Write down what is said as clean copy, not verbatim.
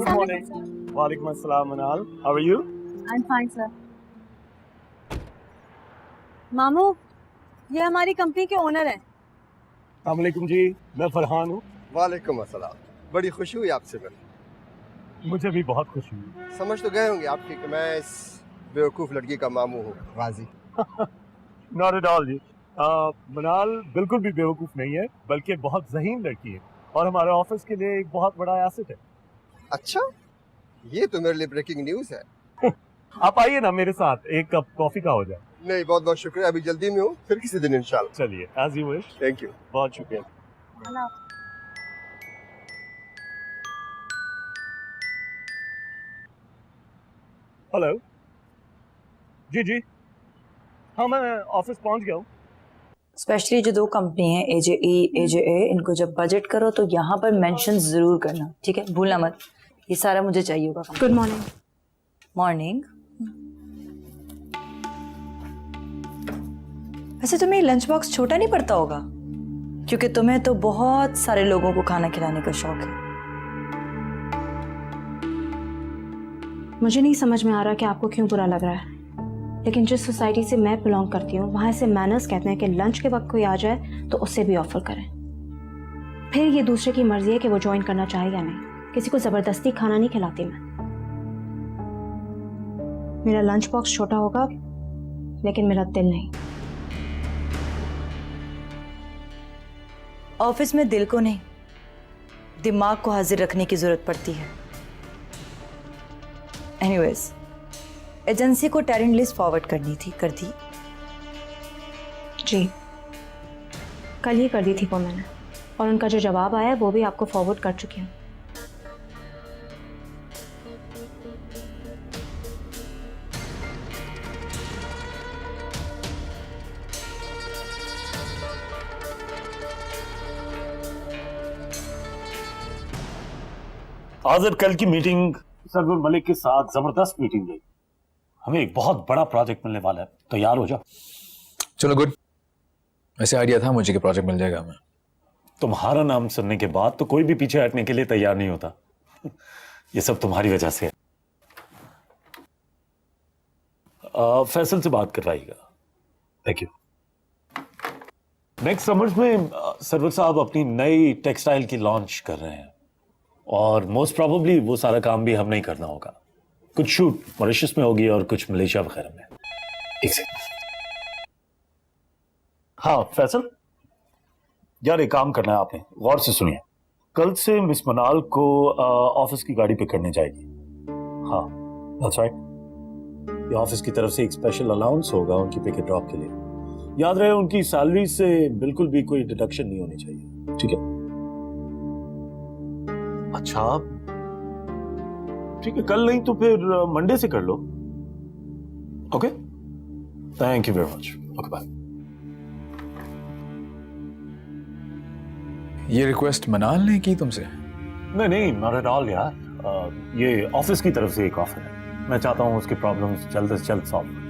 Good morning. Walaikum assalam, Manal. How are you? I'm fine, sir. मामू, ये हमारी company के ओनर हैं। अस्सलाम वालेकुम जी, मैं फरहान हूँ। वालेकुम अस्सलाम। बड़ी खुशी हुई आपसे मिलकर। मुझे भी बहुत खुशी हुई। समझ तो गए होंगे आपकी कि मैं इस बेवकूफ़ लड़की का मामू हूँ, गाजी। Not at all जी। मनाल बिल्कुल भी बेवकूफ़ नहीं है, बल्कि बहुत ज़हीन लड़की है और हमारे ऑफिस के लिए एक बहुत बड़ा एसेट है। अच्छा, ये तो मेरे लिए ब्रेकिंग न्यूज़ है। आप आइए ना मेरे साथ, एक कप कॉफी का हो जाए। नहीं, बहुत बहुत शुक्रिया, अभी जल्दी में हूँ, फिर किसी दिन इंशाल्लाह। चलिए, as you wish। Thank you. बहुत शुक्रिया। हेलो। जी। हाँ, मैं ऑफिस पहुंच गया हूँ। स्पेशली जो दो कंपनी है AJE, AJA, इनको जब बजट करो तो यहाँ पर मेंशन जरूर करना, ठीक है? भूलना मत। ये सारा मुझे चाहिए होगा। Good morning. मॉर्निंग। वैसे तुम्हें लंच बॉक्स छोटा नहीं पड़ता होगा, क्योंकि तुम्हें तो बहुत सारे लोगों को खाना खिलाने का शौक है। मुझे नहीं समझ में आ रहा कि आपको क्यों बुरा लग रहा है, लेकिन जिस सोसाइटी से मैं बिलोंग करती हूँ वहाँ ऐसे मैनर्स कहते हैं कि लंच के वक्त कोई आ जाए तो उससे भी ऑफर करें। फिर ये दूसरे की मर्जी है कि वो ज्वाइन करना चाहे या नहीं। किसी को जबरदस्ती खाना नहीं खिलाती मैं। मेरा लंच बॉक्स छोटा होगा, लेकिन मेरा दिल नहीं। ऑफिस में दिल को नहीं, दिमाग को हाजिर रखने की जरूरत पड़ती है। एनीवेज, एजेंसी को टैलेंट लिस्ट फॉरवर्ड करनी थी, कर दी? जी, कल ही कर दी थी वो मैंने, और उनका जो जवाब आया वो भी आपको फॉरवर्ड कर चुकी हूँ। आज़र, कल की मीटिंग सरवर मलिक के साथ जबरदस्त मीटिंग रही। हमें एक बहुत बड़ा प्रोजेक्ट मिलने वाला है, तैयार हो जाओ। चलो गुड। ऐसे आइडिया था मुझे कि प्रोजेक्ट मिल जाएगा हमें। तुम्हारा नाम सुनने के बाद तो कोई भी पीछे हटने के लिए तैयार नहीं होता। ये सब तुम्हारी वजह से है। फैसल से बात करवाइएगा। Thank you. नेक्स्ट समर्स में सरवर साहब अपनी नई टेक्सटाइल की लॉन्च कर रहे हैं और मोस्ट प्रोबेबली वो सारा काम भी हमें ही करना होगा। कुछ शूट मॉरिशस में होगी और कुछ मलेशिया वगैरह में। एक सेकंड। हाँ फैसल, यार एक काम करना है आपने, गौर से सुनिए। कल से मिस मनाल को ऑफिस की गाड़ी पिक करने जाएगी। हाँ दैट्स राइट। ये ऑफिस की तरफ से एक स्पेशल अलाउंस होगा उनकी पिक एंड ड्रॉप के लिए। याद रहे उनकी सैलरी से बिल्कुल भी कोई डिडक्शन नहीं होनी चाहिए, ठीक है? अच्छा ठीक है, कल नहीं तो फिर मंडे से कर लो। Okay, thank you very much. Okay bye. ये रिक्वेस्ट मनाल ने की तुमसे? नहीं, नॉट एट ऑल यार। ये ऑफिस की तरफ से एक ऑफर है। मैं चाहता हूँ उसकी प्रॉब्लम्स जल्द से जल्द सॉल्व।